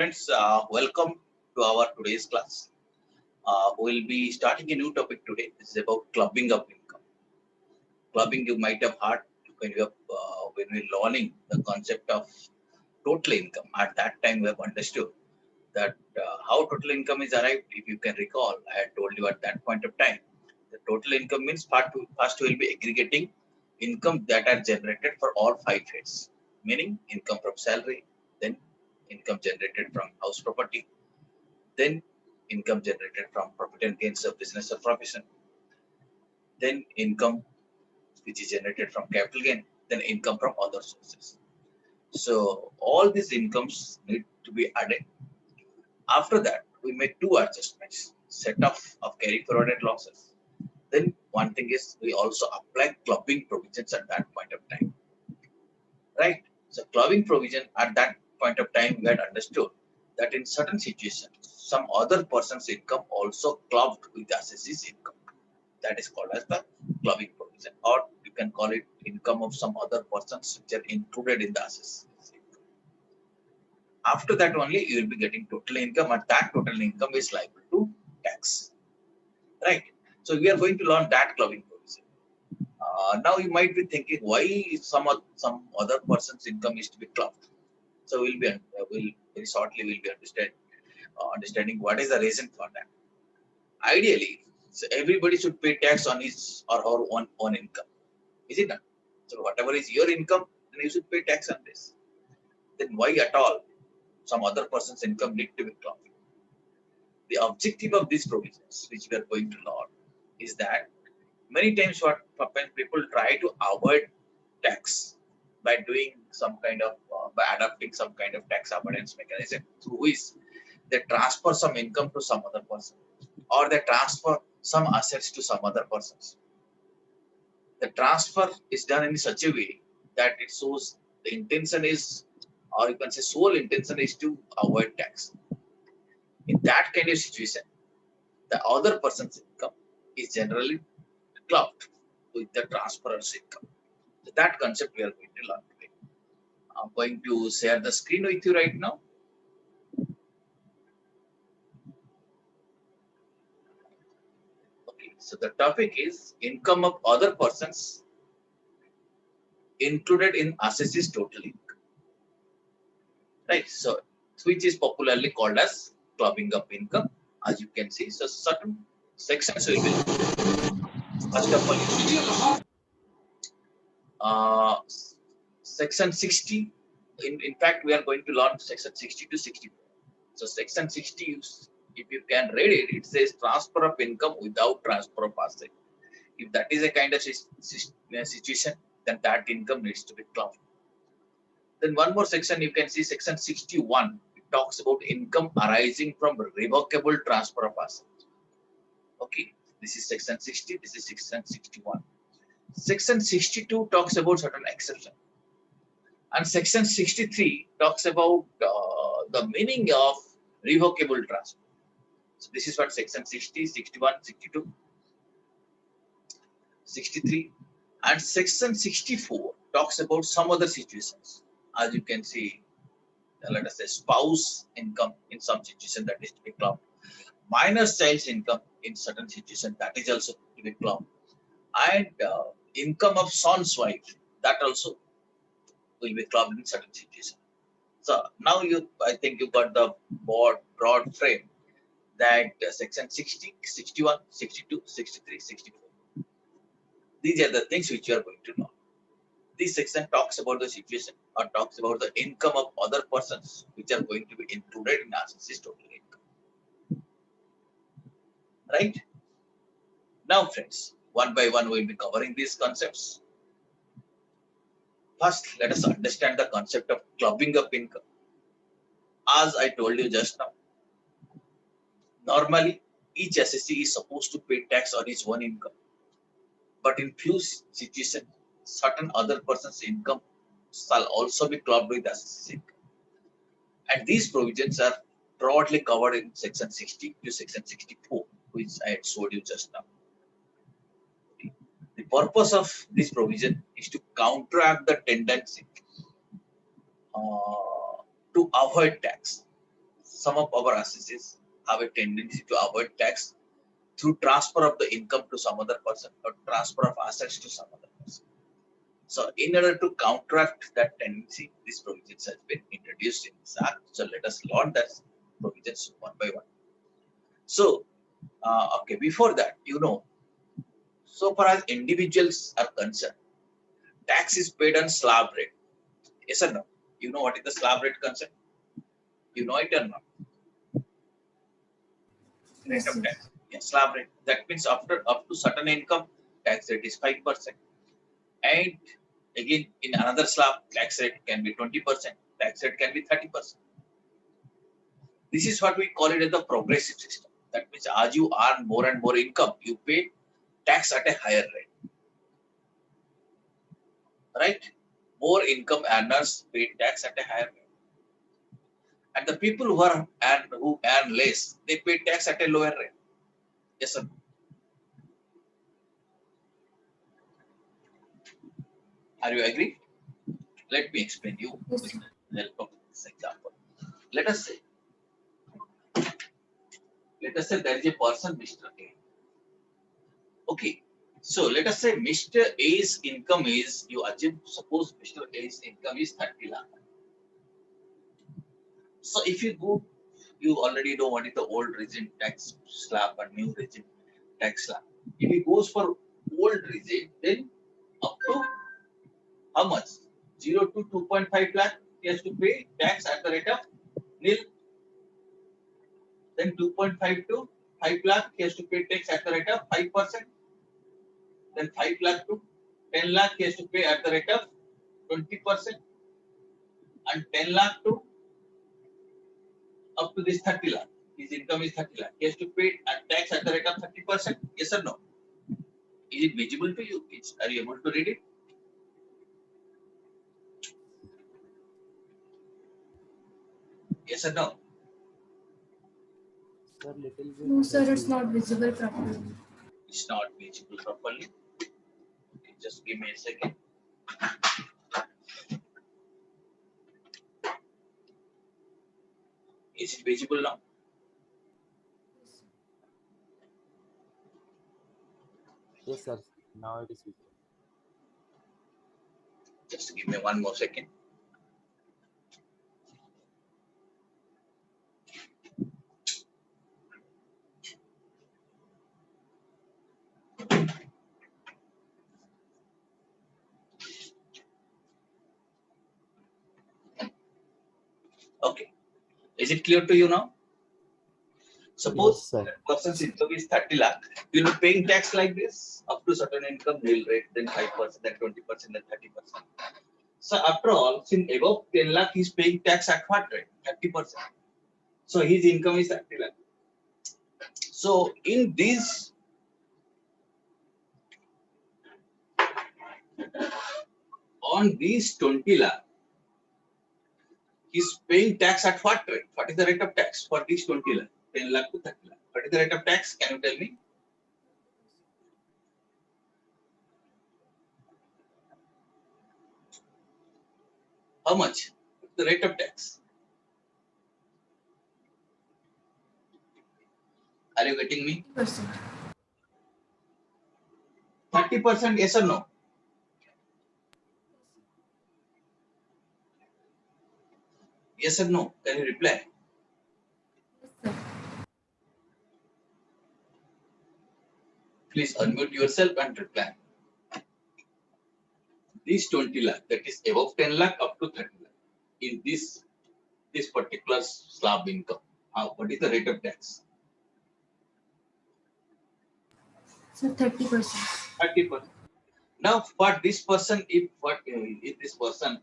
Friends, welcome to our today's class. We'll be starting a new topic today. This is about clubbing up income. Clubbing, you might have heard when we're learning the concept of total income. At that time, we have understood that how total income is arrived. If you can recall, I had told you at that point of time, the total income means first we will be aggregating income that are generated for all five heads, meaning income from salary, then income generated from house property, then income generated from profit and gains of business or profession, then income which is generated from capital gain, then income from other sources. So all these incomes need to be added. After that, we make two adjustments: set off of carry forwarded losses. Then one thing is we also apply clubbing provisions at that point of time, right? So clubbing provision at that point of time we had understood that in certain situations some other person's income also clubbed with the assessee's income. That is called as the clubbing provision, or you can call it income of some other persons which are included in the assessee's income. After that only you will be getting total income, and that total income is liable to tax, right? So we are going to learn that clubbing provision. Now you might be thinking why some other person's income is to be clubbed. So we'll very shortly we'll be understanding what is the reason for that. Ideally, so everybody should pay tax on his or her own income, is it not? So whatever is your income, then you should pay tax on this. Then why at all some other person's income need to be clubbed? The objective of these provisions, which we are going to learn, is that many times what happens, people try to avoid tax by doing some kind of by adopting some kind of tax avoidance mechanism through which they transfer some income to some other person, or they transfer some assets to some other persons. The transfer is done in such a way that it shows the intention is, or you can say sole intention is to avoid tax. In that kind of situation, the other person's income is generally clubbed with the transferor's income. So that concept we are going to learn today. I'm going to share the screen with you right now. Okay, so the topic is income of other persons included in assessee's total income. Right, so which is popularly called as clubbing up income, as you can see. So certain sections will be, first of all, section 60. In fact, we are going to learn section 60 to 64. So section 60, if you can read it, it says transfer of income without transfer of asset. If that is a kind of situation, then that income needs to be clubbed. Then one more section, you can see section 61. It talks about income arising from revocable transfer of assets. Okay, this is section 60. This is section 61. Section 62 talks about certain exception, and section 63 talks about the meaning of revocable transfer. So this is what section 60, 61, 62, 63, and section 64 talks about some other situations. As you can see, let us say spouse income in some situation that is to be clubbed, minor child's income in certain situation that is also to be clubbed, and income of son's wife, that also will be clubbed in certain situation. So now I think you got the broad frame that section 60, 61, 62, 63, 64. These are the things which you are going to know. This section talks about the situation or talks about the income of other persons which are going to be included in assessee's total income. Right? Now, friends, one by one we will be covering these concepts. First, let us understand the concept of clubbing up income. As I told you just now, normally each assessee is supposed to pay tax on his own income. But in few situations, certain other person's income shall also be clubbed with assessee's income. And these provisions are broadly covered in section 60 to section 64, which I had showed you just now. The purpose of this provision is to counteract the tendency to avoid tax. some of our associates have a tendency to avoid tax through transfer of the income to some other person or transfer of assets to some other person. So in order to counteract that tendency, this provisions has been introduced in this act. So let us learn that provisions one by one. So, okay, before that, so far as individuals are concerned, tax is paid on slab rate. Yes or no? You know what is the slab rate concept? You know it or not? Rate Yes, of yes. tax. Yeah, slab rate. That means after up to certain income, tax rate is 5%. And again, in another slab, tax rate can be 20%, tax rate can be 30%. This is what we call it as the progressive system. That means as you earn more and more income, you pay tax at a higher rate, right? More income earners pay tax at a higher rate. And the people who earn less, they pay tax at a lower rate. Yes, sir. Are you agree? Let me explain you Yes, with sir. the help of this example. Let us say, there is a person, Mr. A. Okay. So let us say Mr. A's income is, you assume, suppose Mr. A's income is 30 lakh. So if you go, you already know what is the old regime tax slab and new regime tax slab. If he goes for old regime, then up to how much? 0 to 2.5 lakh, he has to pay tax at the rate of nil. Then 2.5 to 5 lakh, he has to pay tax at the rate of 5%. Then 5 lakh to 10 lakh, he has to pay at the rate of 20%. And 10 lakh to up to this 30 lakh. His income is 30 lakh. He has to pay a tax at the rate of 30%. Yes or no? Is it visible to you? Are you able to read it? Yes or no? Sir, little bit No, sir, it's hazy. not visible properly. It's not visible properly. Okay, just give me a second. Is it visible now? Yes, sir. Now it is visible. Just give me one more second. Okay. Is it clear to you now? Yes, Suppose sir. that person's income is 30 lakh. You'll be paying tax like this up to certain income, nil rate, then 5%, then 20%, then 30%. So after all, since above 10 lakh, he's paying tax at what rate? 30%. So his income is 30 lakh. So in this, on these 20 lakh, he's paying tax at what rate? What is the rate of tax for these 20 lakh? 10 lakh to 30 lakh. What is the rate of tax? Can you tell me? How much? The rate of tax. Are you getting me? 30%. 30%, yes or no? Yes or no? Can you reply? Yes, sir. Please unmute yourself and reply. These 20 lakh, that is above 10 lakh up to 30 lakh. In this particular slab income, what is the rate of tax? So 30%. 30%. Now, for this person, if this person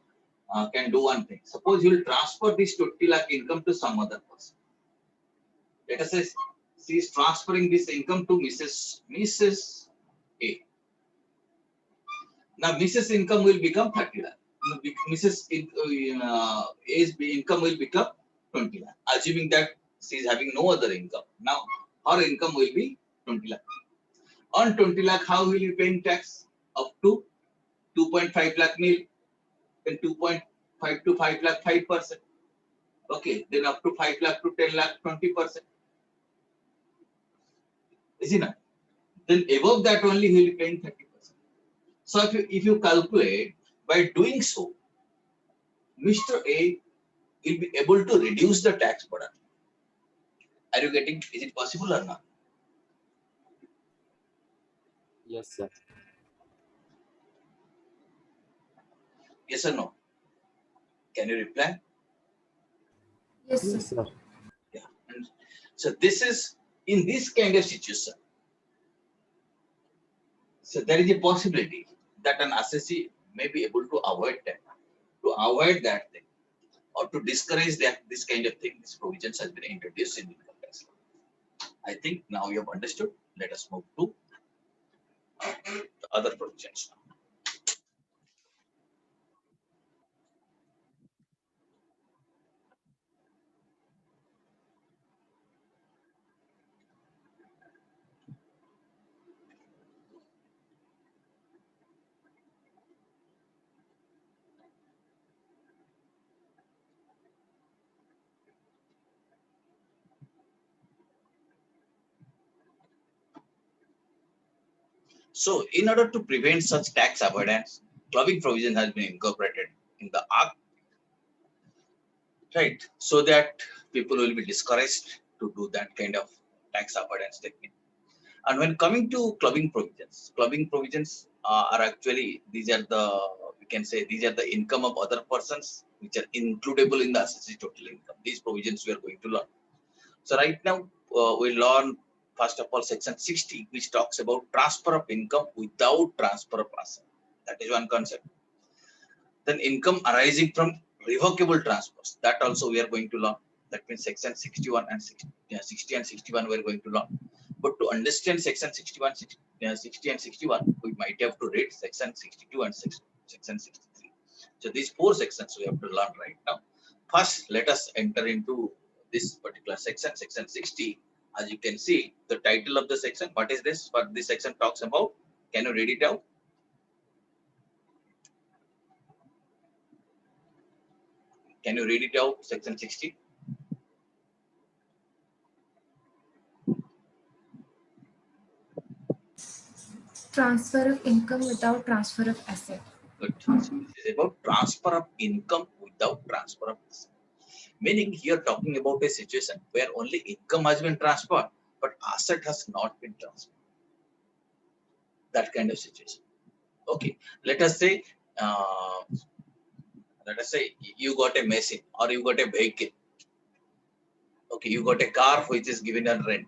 can do one thing, suppose you will transfer this 20 lakh income to some other person. Let us say she is transferring this income to Mrs. A. Now, Mrs. income will become 30 lakh. Mrs. A's income will become 20 lakh, assuming that she is having no other income. Now, her income will be 20 lakh. On 20 lakh, how will you paying tax? Up to 2.5 lakh nil, then 2.5 to 5 lakh 5%. Okay, then up to 5 lakh to 10 lakh, 20%. Is it not? Then above that only he will be paying 30%. So if you calculate by doing so, Mr. A will be able to reduce the tax burden. Are you getting? Is it possible or not? Yes, sir. Yes or no? Can you reply? Yes, Yes, sir. sir. Yeah. And so this is in this kind of situation. So there is a possibility that an assessee may be able to avoid that thing, or to discourage that this kind of thing. This provisions has been introduced in income tax law. I think now you have understood. Let us move to the other provisions. So, in order to prevent such tax avoidance, clubbing provision has been incorporated in the Act, right? So that people will be discouraged to do that kind of tax avoidance technique. And when coming to clubbing provisions are actually these are the we can say these are the income of other persons which are includable in the assessee total income. These provisions we are going to learn. So right now we learn first of all section 60, which talks about transfer of income without transfer of asset. That is one concept. Then income arising from revocable transfers. That also we are going to learn. That means section 61 and 60, 60 and 61 we are going to learn. But to understand section 61, 60 and 61, we might have to read section 62 and section 63. So these four sections we have to learn right now. First, let us enter into this particular section, section 60. As you can see, the title of the section, what is this? What this section talks about? Can you read it out? Can you read it out? Section 60. Transfer of income without transfer of asset. Good. So this is about transfer of income without transfer of asset. Meaning here talking about a situation where only income has been transferred, but asset has not been transferred. That kind of situation. Okay. Let us say, uh, you got a machine or you got a vehicle. Okay, you got a car which is given on rent,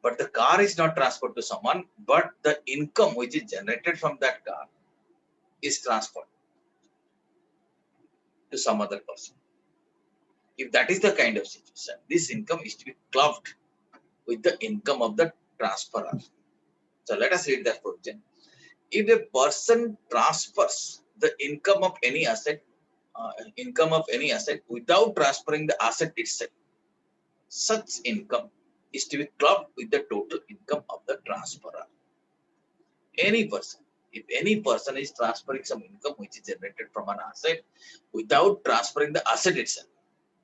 but the car is not transferred to someone, but the income which is generated from that car is transferred to some other person. If that is the kind of situation, this income is to be clubbed with the income of the transferor. So let us read that provision. If a person transfers the income of any asset without transferring the asset itself, such income is to be clubbed with the total income of the transferor. If any person is transferring some income which is generated from an asset without transferring the asset itself,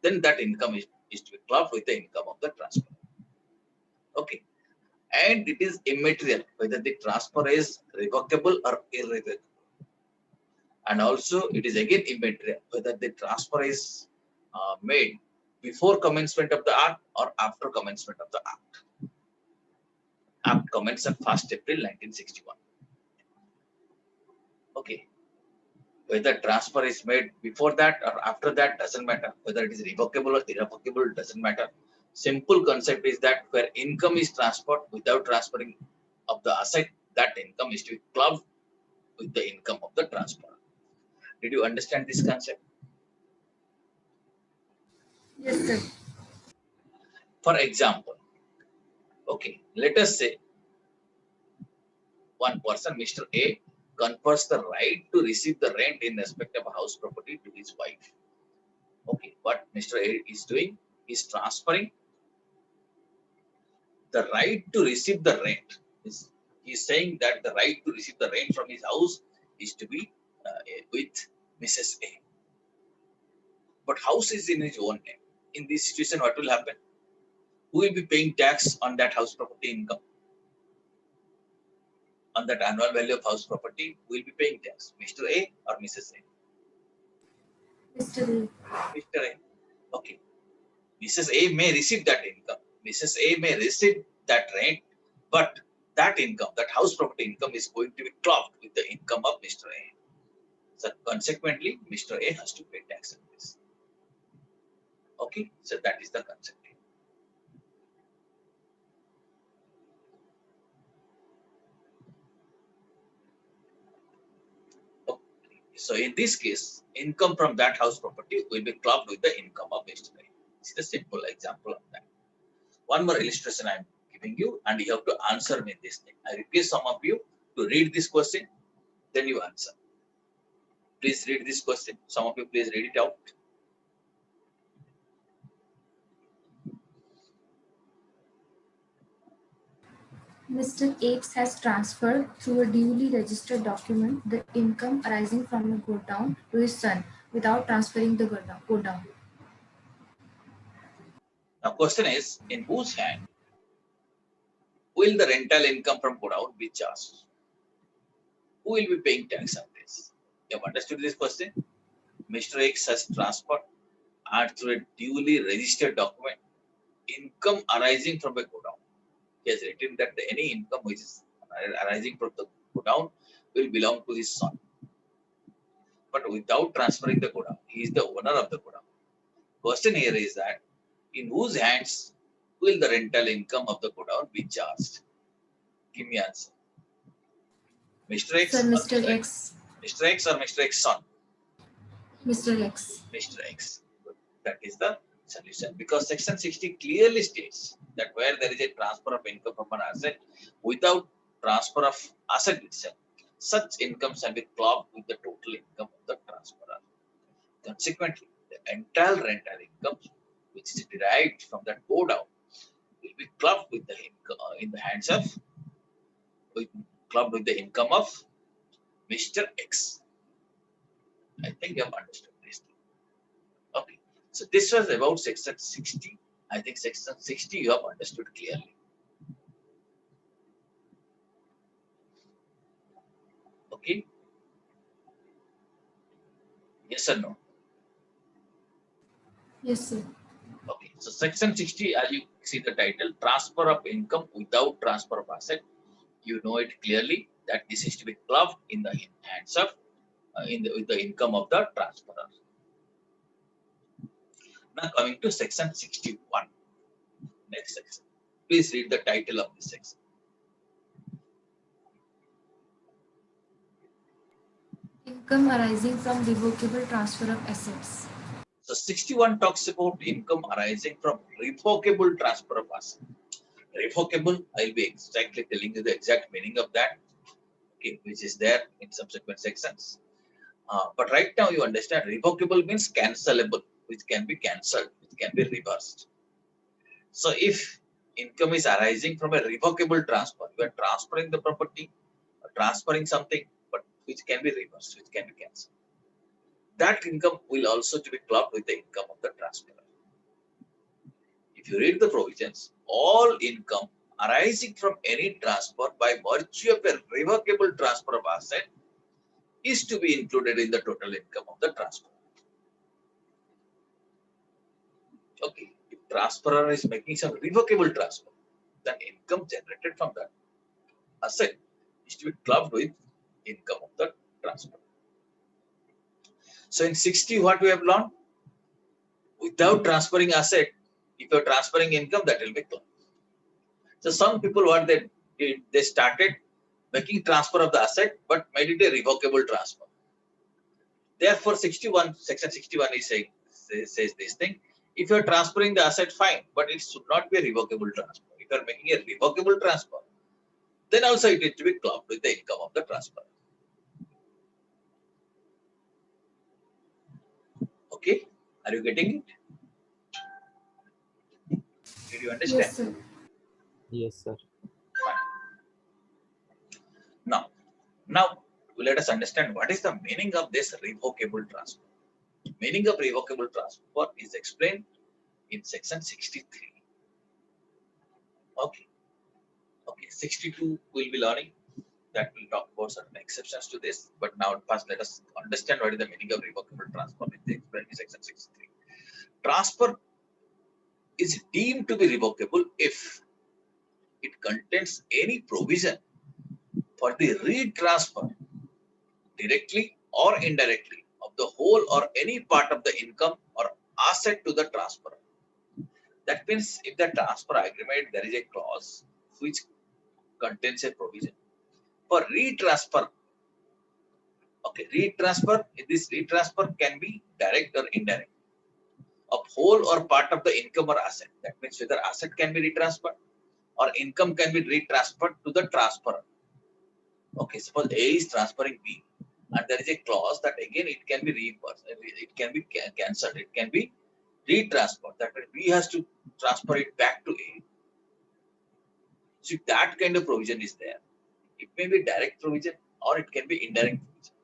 then that income is to be clubbed with the income of the transferor. Okay. And it is immaterial whether the transfer is revocable or irrevocable. And also it is again immaterial whether the transfer is made before commencement of the act or after commencement of the act. Act commenced on 1st April 1961. Okay. Whether transfer is made before that or after that doesn't matter. Whether it is revocable or irrevocable doesn't matter. Simple concept is that where income is transferred without transferring of the asset, that income is to be clubbed with the income of the transfer. Did you understand this concept? Yes, sir. For example, okay, let us say one person, Mr. A, confers the right to receive the rent in respect of a house property to his wife. Okay, what Mr. A is doing is transferring the right to receive the rent. He's saying that the right to receive the rent from his house is to be with Mrs. A. but house is in his own name. In this situation, what will happen? Who will be paying tax on that house property income? On that annual value of house property, who will be paying tax? Mr. A or Mrs. A? Mr. A. Mr. A. Okay. Mrs. A may receive that income. Mrs. A may receive that rent, but that income, that house property income, is going to be clubbed with the income of Mr. A. So consequently, Mr. A has to pay tax on this. Okay, so that is the concept. Okay. So in this case, income from that house property will be clubbed with the income of Mr. A. This is a simple example of that. One more illustration I am giving you, and you have to answer me this thing. I request some of you to read this question, then you answer. Please read this question. Some of you please read it out. Mr. X has transferred through a duly registered document the income arising from a godown to his son without transferring the godown. Now question is, in whose hand will the rental income from godown be charged? Who will be paying tax on this? You have understood this question? Mr. X has transferred and through a duly registered document income arising from a godown. He has written that any income which is arising from the godown will belong to his son. But without transferring the godown, he is the owner of the godown. Question here is that in whose hands will the rental income of the godown be charged? Give me answer. Mr. X Sir, or Mr. X. Mr. X or Mr. X son? Mr. X. Mr. X. That is the solution, because section 60 clearly states that where there is a transfer of income from an asset without transfer of asset itself, such income shall be clubbed with the total income of the transferor. Consequently, the entire rental income which is derived from that godown will be clubbed with the income in the hands of clubbed with the income of Mr. X. I think you have understood this. Okay. So this was about section 60. I think section 60 you have understood clearly. Okay. Yes or no? Yes, sir. Okay. So section 60, as you see the title, transfer of income without transfer of asset. You know it clearly that this is to be clubbed in the hands of with the income of the transferor. Now coming to section 61. Next section. Please read the title of this section. Income arising from revocable transfer of assets. So 61 talks about income arising from revocable transfer of assets. Revocable, I'll be exactly telling you the exact meaning of that, okay, which is there in subsequent sections. But right now you understand revocable means cancelable, which can be cancelled, which can be reversed. So if income is arising from a revocable transfer, you are transferring the property, or transferring something, but which can be reversed, which can be cancelled. That income will also to be clubbed with the income of the transferor. If you read the provisions, all income arising from any transfer by virtue of a revocable transfer of asset is to be included in the total income of the transfer. Okay, if transferor is making some revocable transfer, then income generated from that asset is to be clubbed with income of the transfer. So in 60, what we have learned? Without transferring asset, if you're transferring income, that will be clubbed. So some people, what they did, they started making transfer of the asset, but made it a revocable transfer. Therefore, 61, section 61 is saying, says this thing. If you're transferring the asset, fine, but it should not be a revocable transfer. If you're making a revocable transfer, then also it is to be clubbed with the income of the transfer. Okay, are you getting it? Did you understand? Yes, sir. Yes, sir. Fine. Now let us understand what is the meaning of this revocable transfer. Meaning of revocable transfer is explained in section 63. Okay. Okay. 62 we'll be learning. That will talk about certain exceptions to this. But now first let us understand what is the meaning of revocable transfer. It's explained in section 63. Transfer is deemed to be revocable if it contains any provision for the retransfer directly or indirectly of the whole or any part of the income or asset to the transferor. That means if the transfer agreement there is a clause which contains a provision for retransfer. Okay, retransfer, this retransfer can be direct or indirect of whole or part of the income or asset. That means whether asset can be retransferred or income can be retransferred to the transferor. Okay, suppose A is transferring B and there is a clause that again it can be reimbursed, it can be cancelled, it can be retransferred. That means B has to transfer it back to A. So if that kind of provision is there, it may be direct provision or it can be indirect provision.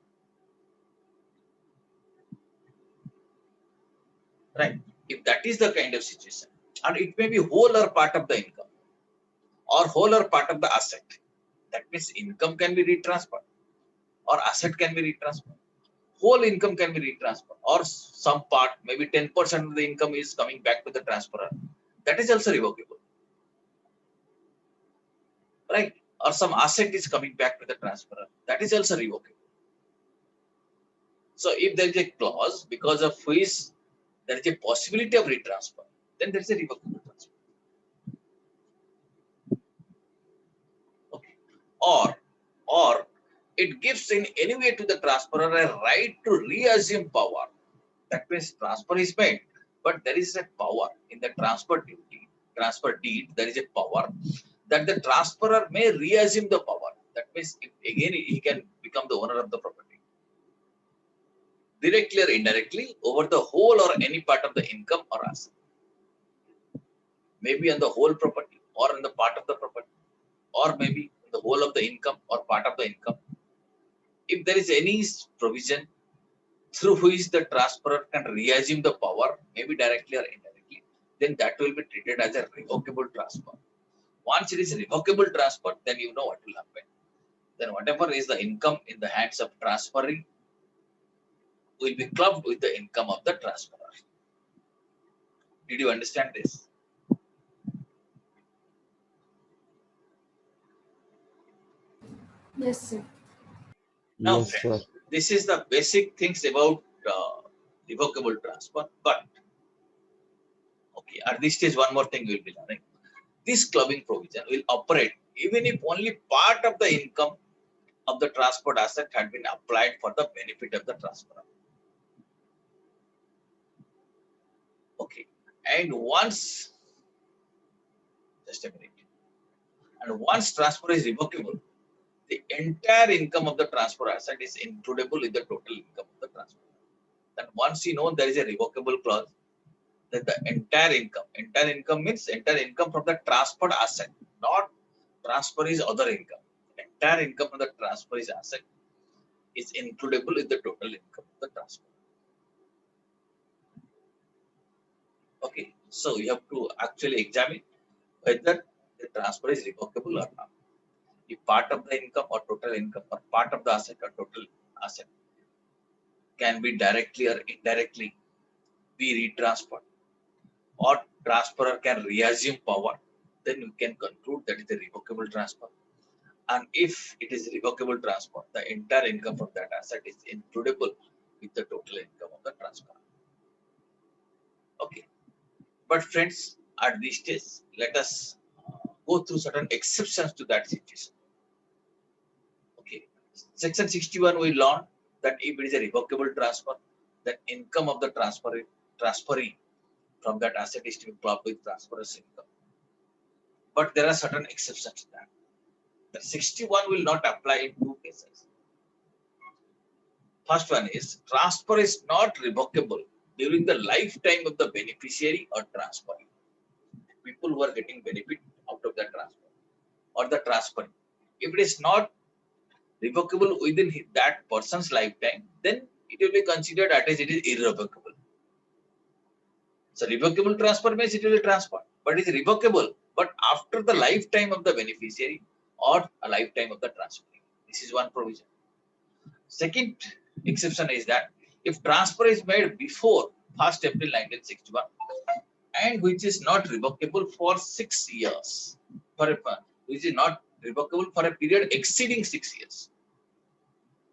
Right? If that is the kind of situation, and it may be whole or part of the income or whole or part of the asset. That means income can be retransferred or asset can be retransferred. Whole income can be retransferred or some part, maybe 10% of the income is coming back to the transferor. That is also revocable. Right? Or some asset is coming back to the transferor. That is also revocable. So if there is a clause because of which there is a possibility of retransfer, then there is a revocable transfer. Okay. Or it gives in any way to the transferor a right to reassume power. That means transfer is made, but there is a power in the transfer deed. There is a power that the transferor may reassume the power. That means if again he can become the owner of the property directly or indirectly over the whole or any part of the income or asset. Maybe on the whole property or on the part of the property, or maybe the whole of the income or part of the income. If there is any provision through which the transferor can reassume the power, maybe directly or indirectly, then that will be treated as a revocable transfer. Once it is a revocable transfer, then you know what will happen. Then whatever is the income in the hands of transferee will be clubbed with the income of the transferor. Did you understand this? Yes, sir. Now, Yes, sir. friends, this is the basic things about revocable transfer. But okay, at this stage, one more thing we will be learning. This clubbing provision will operate even if only part of the income of the transport asset had been applied for the benefit of the transferor. Okay, and once, just a minute, and once transfer is revocable, the entire income of the transfer asset is includable in the total income of the transfer. And once you know there is a revocable clause, then the entire income means entire income from the transferred asset, not transfer is other income. Entire income from the transfer is asset is includable in the total income of the transfer. Okay, so you have to actually examine whether the transfer is revocable or not. If part of the income or total income or part of the asset or total asset can be directly or indirectly be retransferred or transferor can reassume power, then you can conclude that is a revocable transfer. And if it is revocable transfer, the entire income from that asset is includable with the total income of the transfer. Okay. But friends, at this stage, let us go through certain exceptions to that situation. Okay. Section 61, we learned that if it is a revocable transfer, then income of the transferee from that asset is to be clubbed with transferor's income. But there are certain exceptions to that. The 61 will not apply in two cases. First one is transfer is not revocable during the lifetime of the beneficiary or transferee. People who are getting benefit out of that transfer or the transferee. If it is not revocable within that person's lifetime, then it will be considered as it is irrevocable. So revocable transfer means it will be transferred, but it is revocable, but after the lifetime of the beneficiary or a lifetime of the transferee. This is one provision. Second exception is that if transfer is made before 1st April 1961 and which is not revocable for 6 years, which is not revocable for a period exceeding 6 years.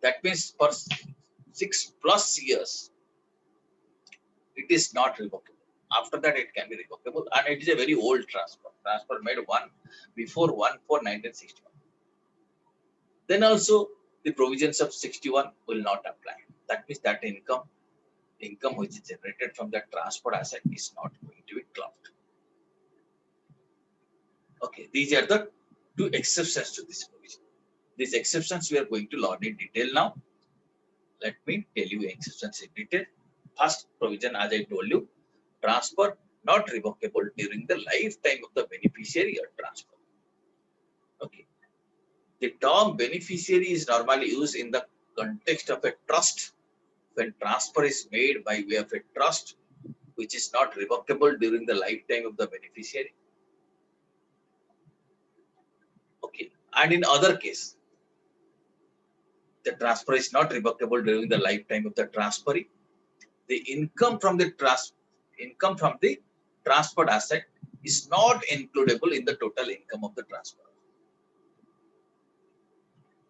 That means for 6+ years, it is not revocable. After that, it can be revocable, and it is a very old transfer. Transfer made before 1/4/1961. Then also the provisions of 61 will not apply. That means that income which is generated from that transferred asset is not going to be clubbed. Okay, these are the two exceptions to this provision. These exceptions we are going to learn in detail now. Let me tell you exceptions in detail. First provision, as I told you, transfer not revocable during the lifetime of the beneficiary or transfer. Okay. The term beneficiary is normally used in the context of a trust when transfer is made by way of a trust which is not revocable during the lifetime of the beneficiary. Okay. And in other case, the transfer is not revocable during the lifetime of the transferee. The income from the transferred asset is not includable in the total income of the transferor.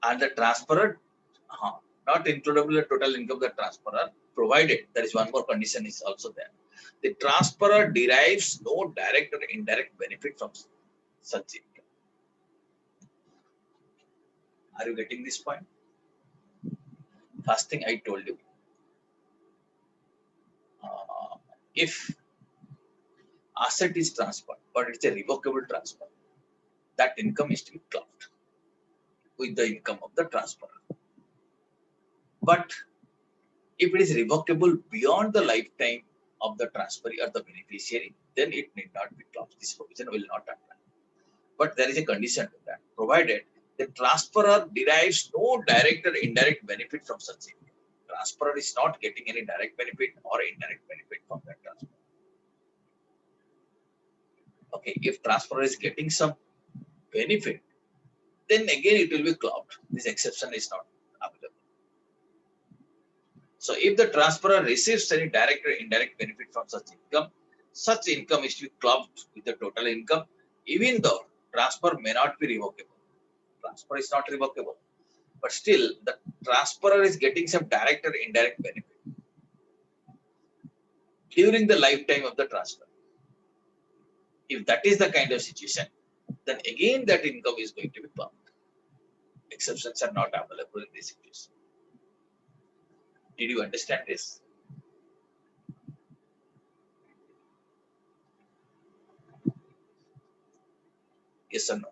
And the transferor, not includable in the total income of the transferor, provided there is one more condition is also there. The transferor derives no direct or indirect benefit from such income. Are you getting this point? First thing I told you, if asset is transferred, but it's a revocable transfer, that income is to be clubbed with the income of the transferor. But if it is revocable beyond the lifetime of the transferee or the beneficiary, then it need not be clubbed. This provision will not apply. But there is a condition to that, provided the transferor derives no direct or indirect benefit from such income. Transferor is not getting any direct benefit or indirect benefit from that transfer. Okay, if transferor is getting some benefit, then again it will be clubbed. This exception is not available. So if the transferor receives any direct or indirect benefit from such income is to be clubbed with the total income, even though transfer may not be revocable. Transfer is not revocable, but still the transferor is getting some direct or indirect benefit during the lifetime of the transfer. If that is the kind of situation, then again that income is going to be clubbed. Exceptions are not available in this situation. Did you understand this? Yes or no?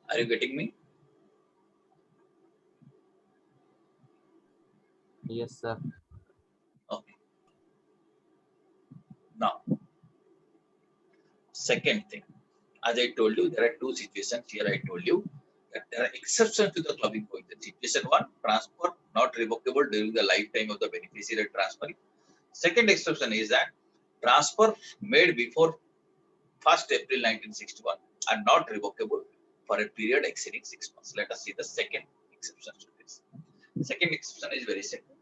Are you getting me? Yes, sir. Okay. Now, second thing, as I told you, there are two situations here. I told you that there are exceptions to the clubbing provision. Situation one, transfer not revocable during the lifetime of the beneficiary transfer. Second exception is that transfer made before 1st April 1961 are not revocable for a period exceeding 6 months. Let us see the second exception to this. Second exception is very simple.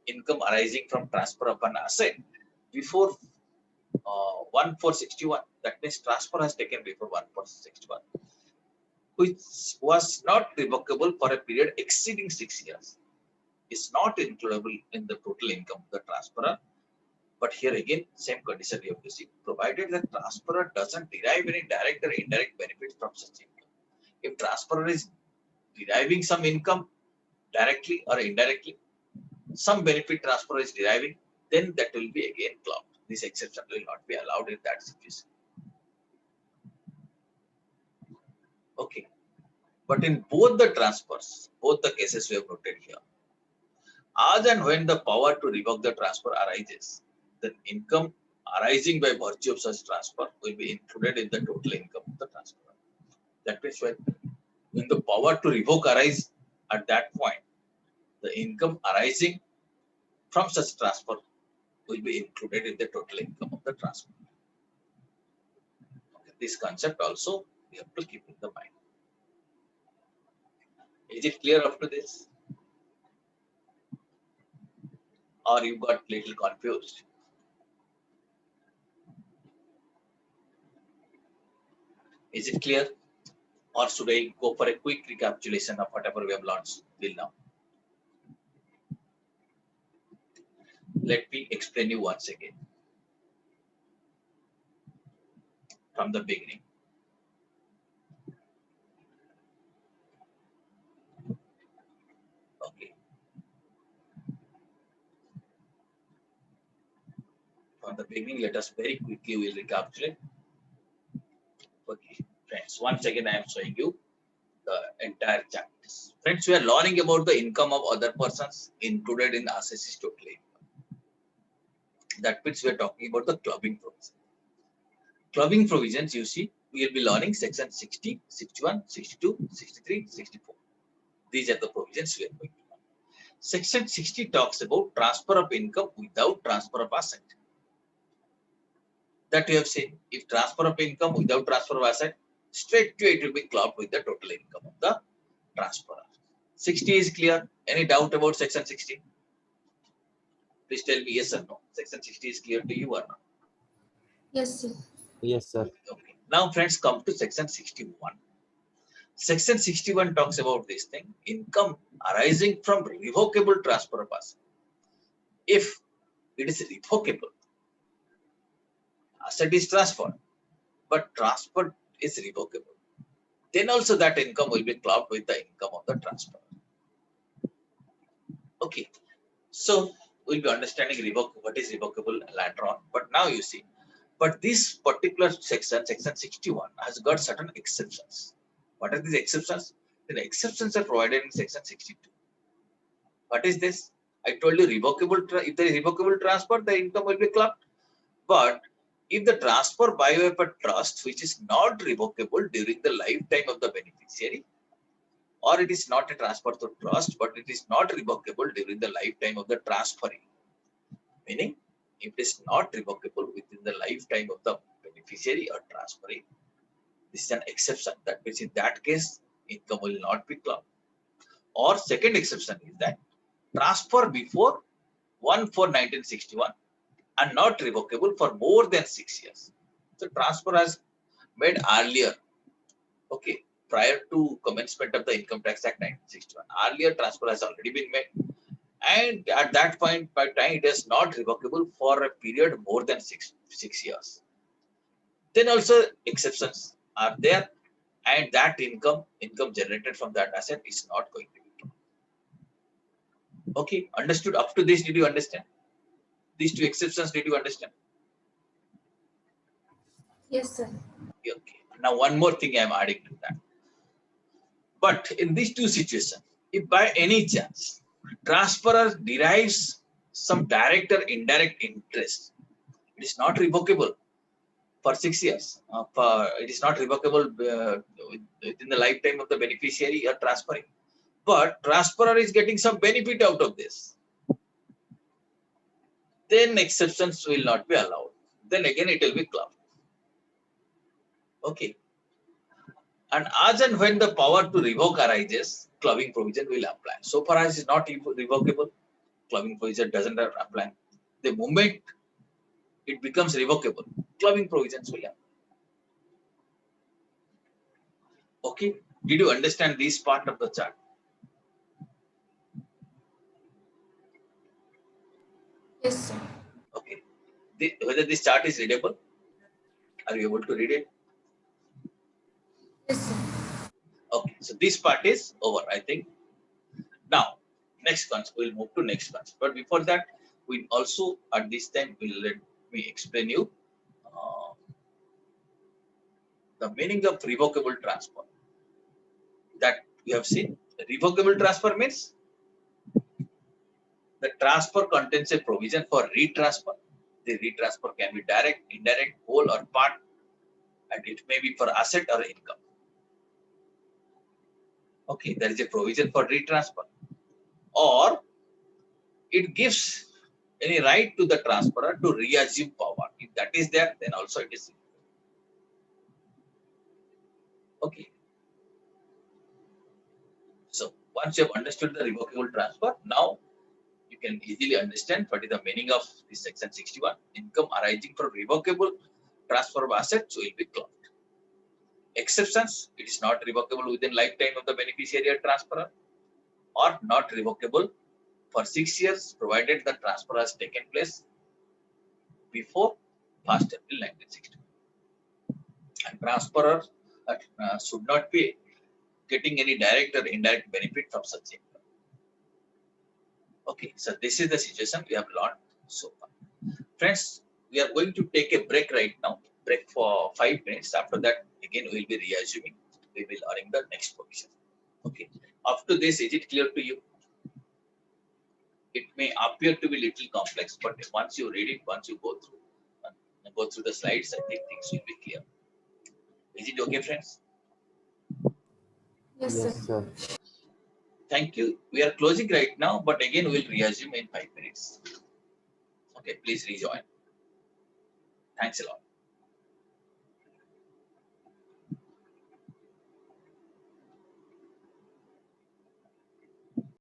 Income arising from transfer of an asset before 1/4/61. That means transfer has taken before 1/4/61, which was not revocable for a period exceeding 6 years, is not includable in the total income of the transferor. But here again, same condition you have to see, provided the transferor doesn't derive any direct or indirect benefits from such income. If transferor is deriving some income directly or indirectly, some benefit transferor is deriving, then that will be again clubbed. This exception will not be allowed in that situation. Okay. But in both the transfers, both the cases we have noted here, as and when the power to revoke the transfer arises, the income arising by virtue of such transfer will be included in the total income of the transfer. That means when When the power to revoke arise at that point, the income arising from such transfer will be included in the total income of the transfer. Okay. This concept also we have to keep in the mind. Is it clear up to this? Or you got little confused? Is it clear? Or should I go for a quick recapitulation of whatever we have learned till now? Let me explain you once again from the beginning. Okay. From the beginning, let us very quickly will recapitulate. Okay, friends. Once again, I am showing you the entire chapters. Friends, we are learning about the income of other persons included in assess's total income. That means we are talking about the clubbing provision. Clubbing provisions, you see, we will be learning section 60, 61, 62, 63, 64. These are the provisions we are going to learn. Section 60 talks about transfer of income without transfer of asset. That we have seen, if transfer of income without transfer of asset, straight to it will be clubbed with the total income of the transferor. 60 is clear. Any doubt about section 60? Please tell me yes or no. Section 60 is clear to you or not? Yes, sir. Yes, sir. Okay. Now, friends, come to section 61. Section 61 talks about this thing, income arising from revocable transfer of asset. If it is revocable, asset is transferred, but transfer is revocable, then also that income will be clubbed with the income of the transfer. Okay. So we'll be understanding what is revocable later on. But now you see, but this particular section, section 61, has got certain exceptions. What are these exceptions? The exceptions are provided in section 62. What is this? I told you revocable. If there is revocable transfer, the income will be clubbed. But if the transfer by way of a trust, which is not revocable during the lifetime of the beneficiary, or it is not a transfer to trust, but it is not revocable during the lifetime of the transferee. Meaning, if it is not revocable within the lifetime of the beneficiary or transferee, this is an exception. That means in that case, income will not be clubbed. Or second exception is that transfer before 1/4/1961 and not revocable for more than 6 years. So transfer has made earlier, okay, prior to commencement of the Income Tax Act 1961. Earlier transfer has already been made. And at that point by time, it is not revocable for a period more than six years. Then also exceptions are there, and that income generated from that asset is not going to be clubbed. Okay, understood up to this? Did you understand? These two exceptions, did you understand? Yes, sir. Okay. Now one more thing I am adding to that. But in these two situations, if by any chance transferor derives some direct or indirect interest, it is not revocable for 6 years. It is not revocable within the lifetime of the beneficiary or transferring. But transferor is getting some benefit out of this. Then exceptions will not be allowed. Then again it will be clubbed. Okay. And as and when the power to revoke arises, clubbing provision will apply. So far as it is not revocable, clubbing provision doesn't apply. The moment it becomes revocable, clubbing provisions will apply. Okay, did you understand this part of the chart? Yes, sir. Okay, whether this chart is readable, are you able to read it? Yes, sir. Okay, so this part is over, I think. Now, next concept, we'll move to next concept. But before that, we also at this time will let me explain you the meaning of revocable transfer. That we have seen. Revocable transfer means the transfer contains a provision for retransfer. The retransfer can be direct, indirect, whole or part, and it may be for asset or income. Okay, there is a provision for retransfer, or it gives any right to the transferor to reassume power. If that is there, then also it is okay. So once you have understood the revocable transfer, now you can easily understand what is the meaning of this section 61. Income arising from revocable transfer of assets will be clubbed. Exceptions, it is not revocable within lifetime of the beneficiary or transferor, or not revocable for 6 years, provided the transfer has taken place before 1st April 1960. And transferor should not be getting any direct or indirect benefit from such income. Okay, so this is the situation we have learned so far. Friends, we are going to take a break right now, break for 5 minutes. After that, again, we will be reassuming. We will learning the next provision. Okay, after this, is it clear to you? It may appear to be little complex, but once you read it, once you go through the slides, I think things will be clear. Is it okay, friends? Yes, Yes, sir. sir. Thank you. We are closing right now, but again, we'll resume in 5 minutes. Okay, please rejoin. Thanks a lot.